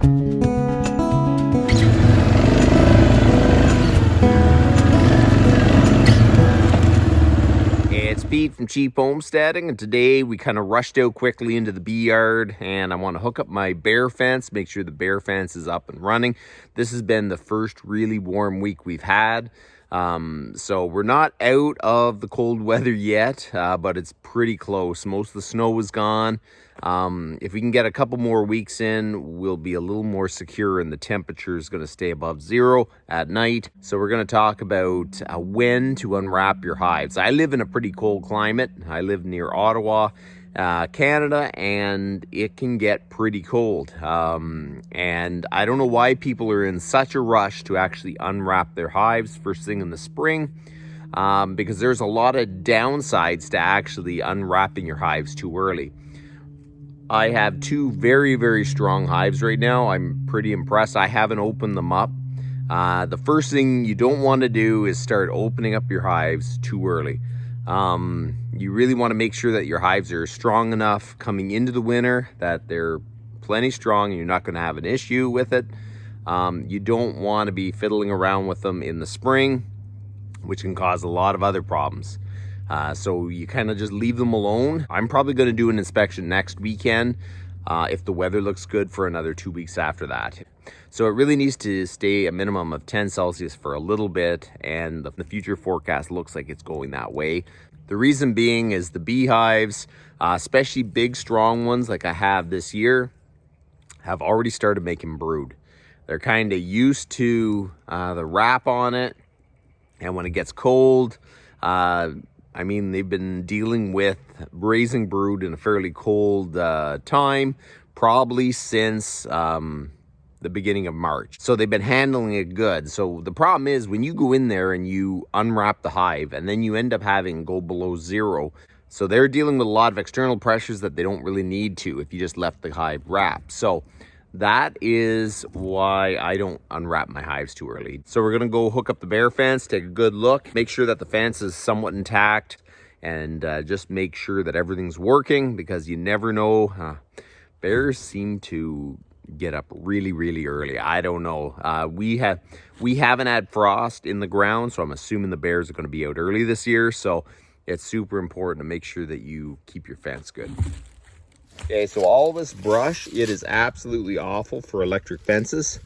It's Pete from Cheap Homesteading, and today we kind of rushed out quickly into the bee yard, and I want to hook up my bear fence, make sure the bear fence is up and running. This has been the first really warm week we've had, so we're not out of the cold weather yet, but it's pretty close. Most of the snow is gone. If we can get a couple more weeks in, we'll be a little more secure, and the temperature is going to stay above zero at night. So we're going to talk about when to unwrap your hives. I live in a pretty cold climate. I live near Ottawa, Canada, and it can get pretty cold. And I don't know why people are in such a rush to actually unwrap their hives first thing in the spring, because there's a lot of downsides to actually unwrapping your hives too early. I have two very, very strong hives right now. I'm pretty impressed. I haven't opened them up. The first thing you don't want to do is start opening up your hives too early. You really want to make sure that your hives are strong enough coming into the winter, that they're plenty strong and you're not going to have an issue with it. You don't want to be fiddling around with them in the spring, which can cause a lot of other problems. So you kind of just leave them alone. I'm probably going to do an inspection next weekend if the weather looks good for another 2 weeks after that. So it really needs to stay a minimum of 10 Celsius for a little bit, and the future forecast looks like it's going that way. The reason being is the beehives, especially big strong ones like I have this year, have already started making brood. They're kind of used to the wrap on it, and when it gets cold, I mean, they've been dealing with raising brood in a fairly cold time, probably since the beginning of March. So they've been handling it good. So the problem is when you go in there and you unwrap the hive and then you end up having go below zero. So they're dealing with a lot of external pressures that they don't really need to if you just left the hive wrapped. So that is why I don't unwrap my hives too early. So we're gonna go hook up the bear fence, take a good look, make sure that the fence is somewhat intact, and just make sure that everything's working, because you never know. Bears seem to get up really, really early. I don't know. We haven't had frost in the ground, so I'm assuming the bears are gonna be out early this year. So it's super important to make sure that you keep your fence good. Okay, so all this brush, it is absolutely awful for electric fences.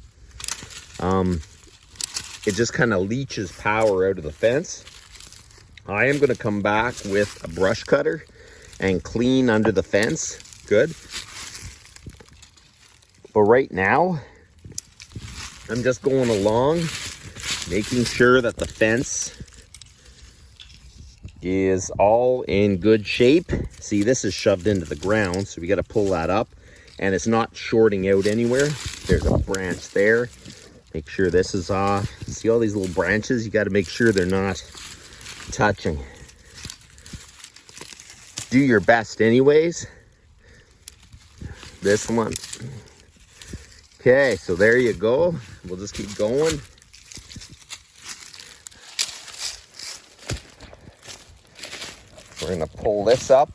It just kind of leaches power out of the fence. I am going to come back with a brush cutter and clean under the fence. Good. But right now, I'm just going along, making sure that the fence is all in good shape. See, this is shoved into the ground, so we got to pull that up, and it's not shorting out anywhere. There's a branch there. Make sure this is off. See all these little branches? You got to make sure they're not touching. Do your best anyways. This one. Okay, so there you go. We'll just keep going. We're going to pull this up.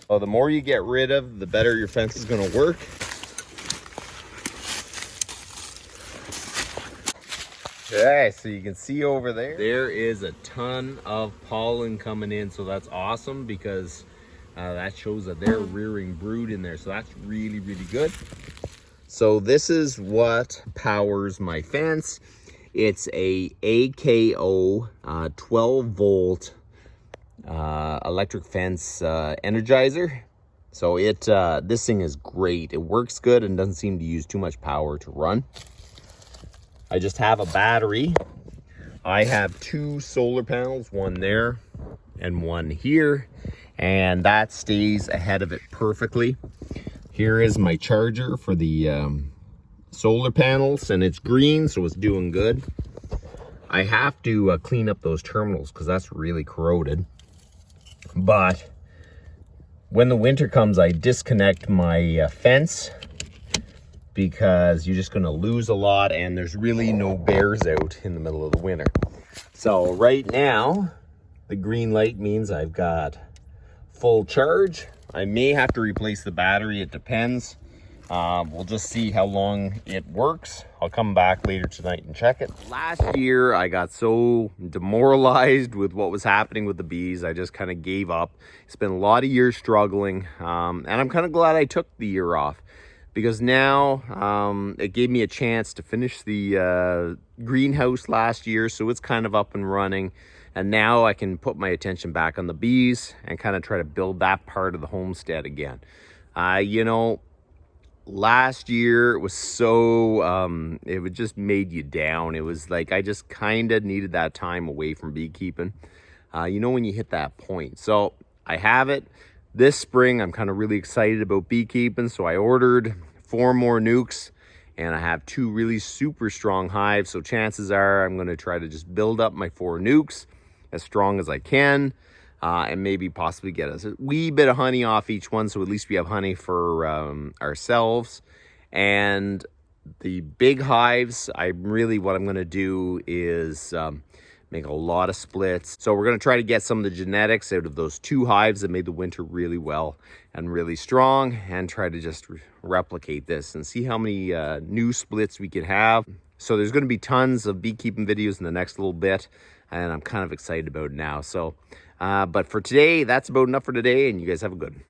Oh, the more you get rid of, the better your fence is going to work. Okay, so you can see over there, there is a ton of pollen coming in. So that's awesome, because that shows that they're rearing brood in there. So that's really, really good. So this is what powers my fence. It's a AKO 12 volt electric fence energizer. So this thing is great. It works good and doesn't seem to use too much power to run. I just have a battery. I have 2 solar panels, one there and one here, and that stays ahead of it perfectly. Here is my charger for the solar panels, and it's green, so it's doing good. I have to clean up those terminals because that's really corroded. But when the winter comes, I disconnect my fence, because you're just going to lose a lot, and there's really no bears out in the middle of the winter. So right now, the green light means I've got full charge. I may have to replace the battery. It depends. We'll just see how long it works. I'll come back later tonight and check it. Last year, I got so demoralized with what was happening with the bees. I just kind of gave up. It's been a lot of years struggling, and I'm kind of glad I took the year off, because now it gave me a chance to finish the greenhouse last year, so it's kind of up and running. And now I can put my attention back on the bees and kind of try to build that part of the homestead again. You know, last year it was so it would just made you down. It was like I just kind of needed that time away from beekeeping, you know, when you hit that point. So I have it this spring. I'm kind of really excited about beekeeping, so I ordered 4 more nukes, and I have 2 really super strong hives. So chances are I'm going to try to just build up my 4 nukes as strong as I can, and maybe possibly get us a wee bit of honey off each one, so at least we have honey for ourselves. And the big hives, what I'm going to do is make a lot of splits. So we're going to try to get some of the genetics out of those 2 hives that made the winter really well and really strong, and try to just replicate this and see how many new splits we can have. So there's going to be tons of beekeeping videos in the next little bit, and I'm kind of excited about it now. So, but for today, that's about enough for today, and you guys have a good one.